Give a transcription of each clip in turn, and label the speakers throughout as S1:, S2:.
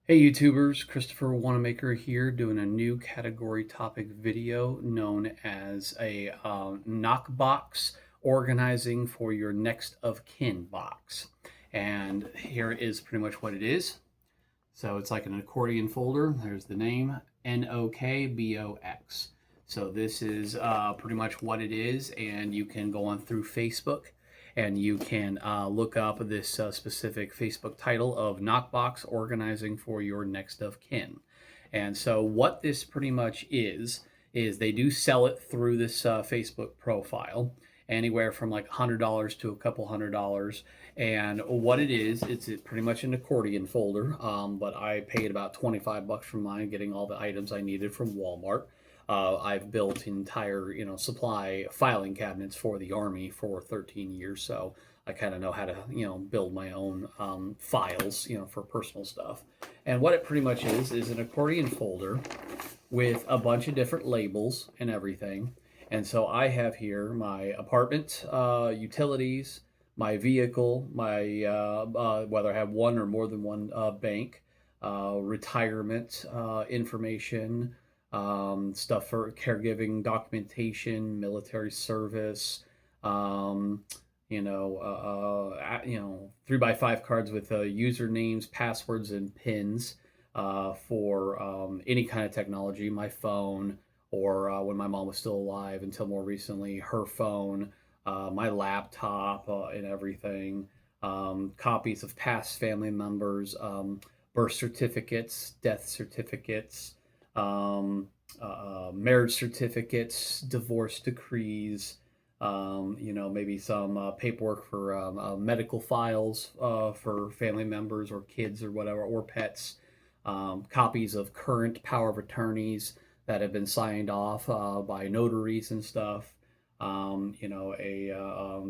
S1: Hey YouTubers, Christopher Wanamaker here doing a new category topic video known as a knockbox organizing for your next of kin box. And here is pretty much what it is. So it's like an accordion folder. There's the name, Nokbox. So this is pretty much what it is, and you can go on through Facebook and you can look up this specific Facebook title of Knockbox Organizing for Your Next of Kin. And so what this pretty much is they do sell it through this Facebook profile, anywhere from like $100 to a couple $100. And what it is, it's pretty much an accordion folder, but I paid about 25 bucks for mine, getting all the items I needed from Walmart. I've built entire, supply filing cabinets for the Army for 13 years, so I kind of know how to, build my own files, for personal stuff. And what it pretty much is an accordion folder with a bunch of different labels and everything. And so I have here my apartment, utilities, my vehicle, my whether I have one or more than one bank, retirement information, stuff for caregiving documentation, military service, um, 3x5 cards with usernames, passwords, and pins for any kind of technology, my phone, or when my mom was still alive until more recently, her phone, my laptop, and everything. Copies of past family members, birth certificates, death certificates, marriage certificates, divorce decrees, maybe some paperwork for medical files for family members or kids or whatever, or pets, copies of current power of attorneys that have been signed off by notaries and stuff. A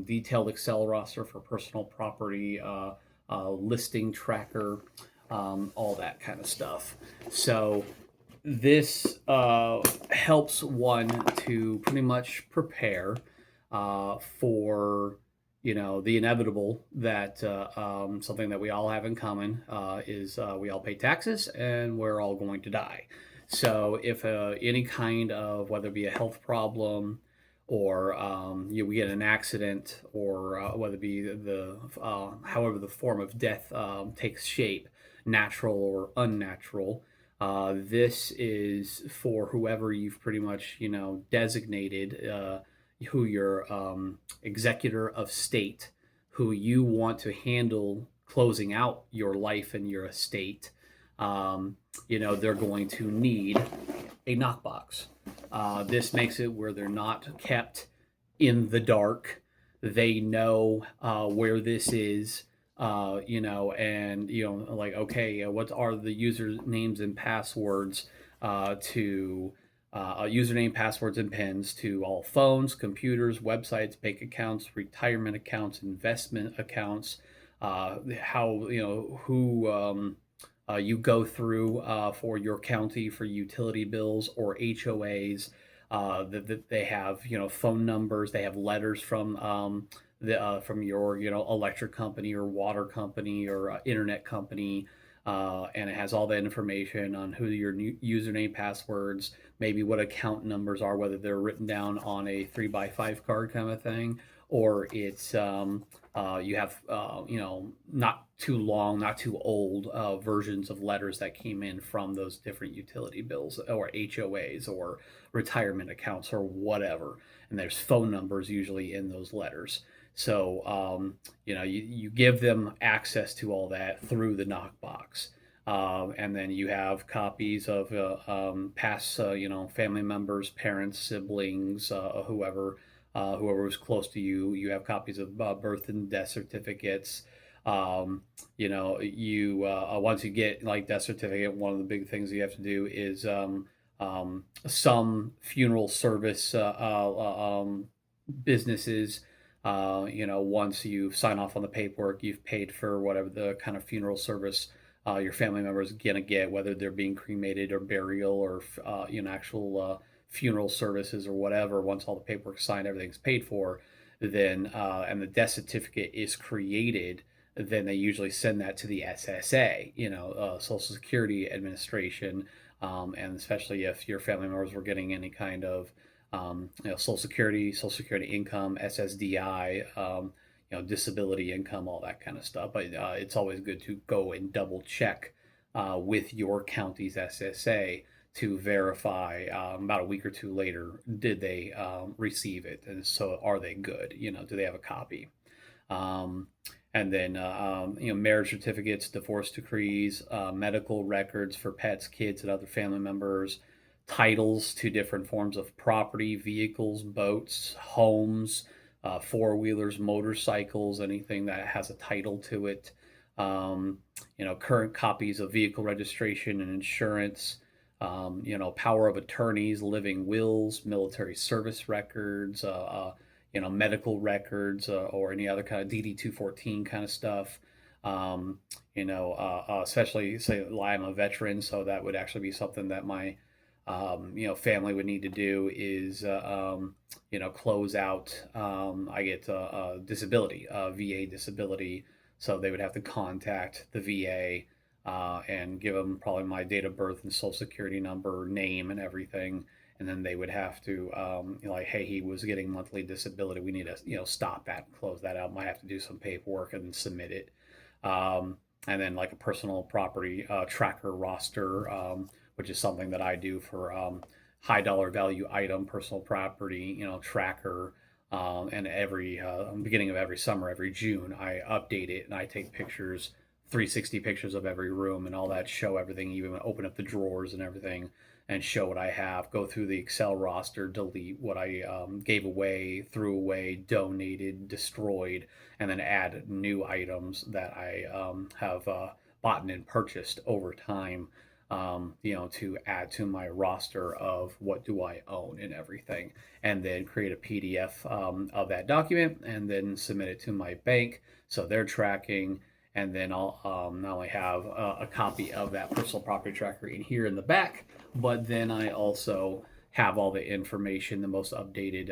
S1: detailed Excel roster for personal property, listing tracker, all that kind of stuff. So this helps one to pretty much prepare for the inevitable that something that we all have in common is we all pay taxes and we're all going to die. So if any kind of, whether it be a health problem or we get an accident, or whether it be the however the form of death takes shape, natural or unnatural, this is for whoever you've pretty much designated, who your executor of state, who you want to handle closing out your life and your estate. They're going to need a knockbox. This makes it where they're not kept in the dark. They know where this is, and like, okay, what are the usernames and passwords to username, passwords, and pins to all phones, computers, websites, bank accounts, retirement accounts, investment accounts. How who you go through for your county for utility bills or HOAs. That they have phone numbers. They have letters from from your electric company or water company or internet company, and it has all that information on who your username, passwords, maybe what account numbers are, whether they're written down on a 3x5 card kind of thing, or it's you have not too long, not too old versions of letters that came in from those different utility bills or HOAs or retirement accounts or whatever. And there's phone numbers usually in those letters. So you give them access to all that through the knockbox. And then you have copies of past, family members, parents, siblings, whoever was close to you. You have copies of birth and death certificates. You once you get like death certificate, one of the big things you have to do is some funeral service businesses. Once you sign off on the paperwork, you've paid for whatever the kind of funeral service your family member is gonna get, whether they're being cremated or burial or actual funeral services or whatever. Once all the paperwork's signed, everything's paid for, then and the death certificate is created, then they usually send that to the SSA, Social Security Administration, and especially if your family members were getting any kind of Social Security income, SSDI, disability income, all that kind of stuff. But it's always good to go and double check with your county's SSA to verify about a week or two later, did they receive it? And so are they good? Do they have a copy? Um, and then, marriage certificates, divorce decrees, medical records for pets, kids, and other family members, titles to different forms of property, vehicles, boats, homes, four-wheelers, motorcycles, anything that has a title to it. Current copies of vehicle registration and insurance, power of attorneys, living wills, military service records, medical records, or any other kind of DD 214 kind of stuff. Especially say I'm a veteran, so that would actually be something that my family would need to do is close out. I get disability, VA disability, so they would have to contact the VA and give them probably my date of birth and social security number, name, and everything. And then they would have to, hey, he was getting monthly disability. We need to, stop that, close that out. Might have to do some paperwork and submit it. And then like a personal property tracker roster, which is something that I do for high dollar value item personal property, tracker. And every beginning of every summer, every June, I update it and I take pictures, 360 pictures of every room and all that, show everything, even open up the drawers and everything, and show what I have, go through the Excel roster, delete what I gave away, threw away, donated, destroyed, and then add new items that I have bought and purchased over time, to add to my roster of what do I own and everything, and then create a PDF of that document and then submit it to my bank so they're tracking. And then I'll not only have a copy of that personal property tracker in here in the back, but then I also have all the information, the most updated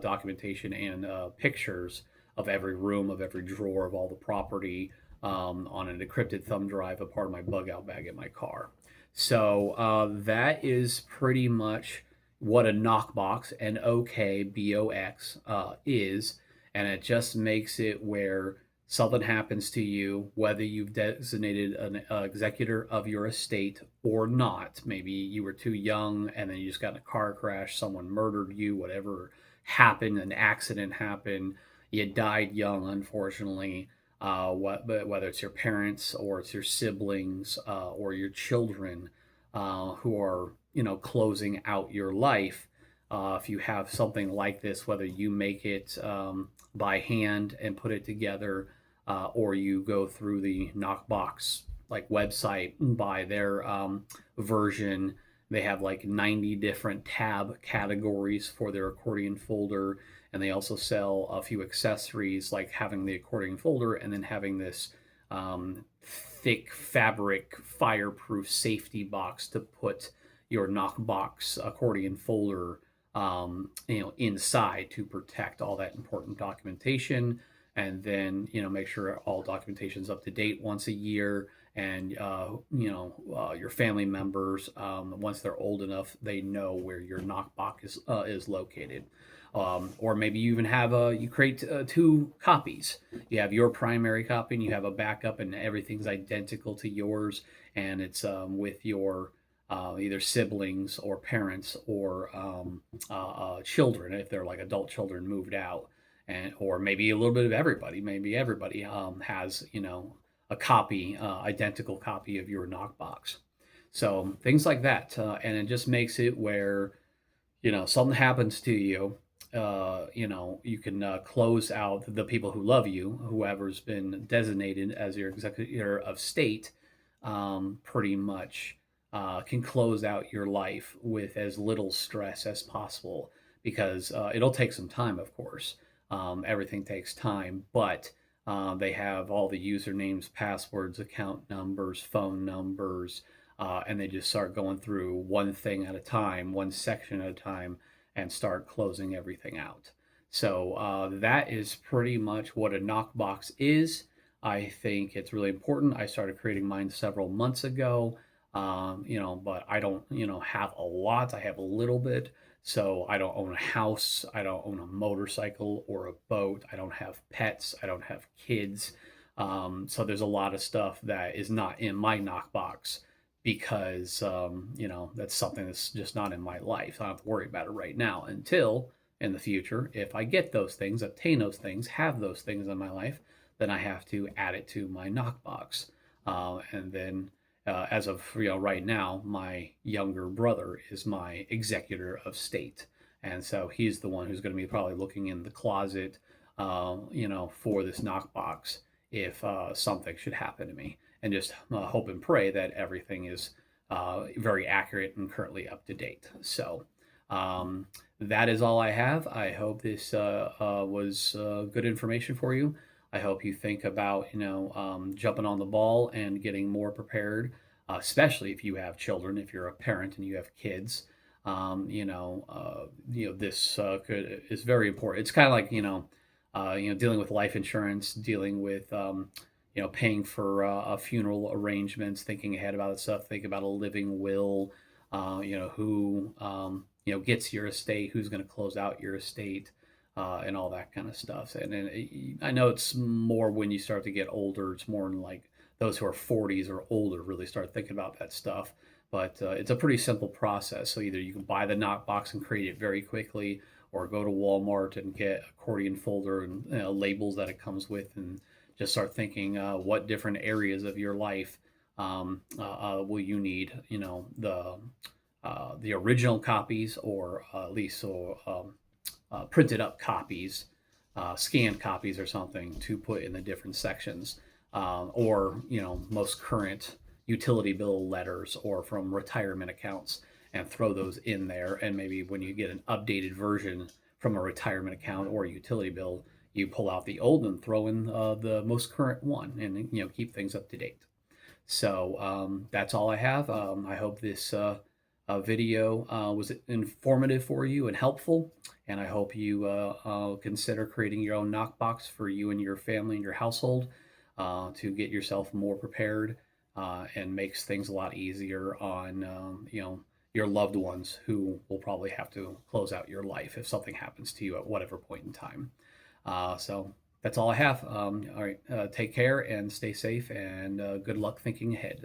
S1: documentation and pictures of every room, of every drawer, of all the property on an encrypted thumb drive, a part of my bug out bag in my car. So that is pretty much what a knockbox, Nokbox, is. And it just makes it where something happens to you, whether you've designated an executor of your estate or not. Maybe you were too young and then you just got in a car crash, someone murdered you, whatever happened, an accident happened, you died young, unfortunately. Whether it's your parents or it's your siblings or your children who are, closing out your life. If you have something like this, whether you make it by hand and put it together, or you go through the Knockbox like website, buy their version. They have like 90 different tab categories for their accordion folder, and they also sell a few accessories like having the accordion folder and then having this thick fabric fireproof safety box to put your Knockbox accordion folder inside to protect all that important documentation, and then make sure all documentation is up to date once a year, and your family members, once they're old enough, they know where your Knockbox is located. Or maybe you even have you create two copies. You have your primary copy and you have a backup, and everything's identical to yours, and it's with your either siblings or parents or children, if they're like adult children moved out, and or maybe a little bit of everybody. Maybe everybody has a copy, identical copy of your Knockbox. So things like that, and it just makes it where something happens to you. You can close out the people who love you, whoever's been designated as your executor of state, pretty much can close out your life with as little stress as possible, because it'll take some time, of course. Everything takes time, but they have all the usernames, passwords, account numbers, phone numbers, and they just start going through one thing at a time, one section at a time, and start closing everything out. So that is pretty much what a Knockbox is. I think it's really important. I started creating mine several months ago, but I don't, have a lot. I have a little bit. So I don't own a house. I don't own a motorcycle or a boat. I don't have pets. I don't have kids. So there's a lot of stuff that is not in my knockbox because, that's something that's just not in my life. I don't have to worry about it right now until in the future, if I get those things, obtain those things, have those things in my life, then I have to add it to my knockbox. And then, as of right now, my younger brother is my executor of state, and so he's the one who's going to be probably looking in the closet, for this knockbox if something should happen to me, and just hope and pray that everything is very accurate and currently up to date. So. Um, that is all I have. I hope this was good information for you. I hope you think about, jumping on the ball and getting more prepared, especially if you have children, if you're a parent and you have kids. This is very important. It's kind of like, dealing with life insurance, dealing with, paying for funeral arrangements, thinking ahead about that stuff, think about a living will, who, gets your estate, who's going to close out your estate, and all that kind of stuff. And I know it's more when you start to get older. It's more in like those who are 40s or older really start thinking about that stuff. But it's a pretty simple process. So either you can buy the knockbox and create it very quickly, or go to Walmart and get accordion folder and labels that it comes with, and just start thinking what different areas of your life will you need, the original copies, or at least printed up copies, scanned copies or something to put in the different sections, or most current utility bill letters or from retirement accounts, and throw those in there. And maybe when you get an updated version from a retirement account or a utility bill, you pull out the old and throw in the most current one, and keep things up to date. So that's all I have. I hope this video was informative for you and helpful. And I hope you consider creating your own knockbox for you and your family and your household to get yourself more prepared, and makes things a lot easier on your loved ones who will probably have to close out your life if something happens to you at whatever point in time. So that's all I have. All right, take care and stay safe, and good luck thinking ahead.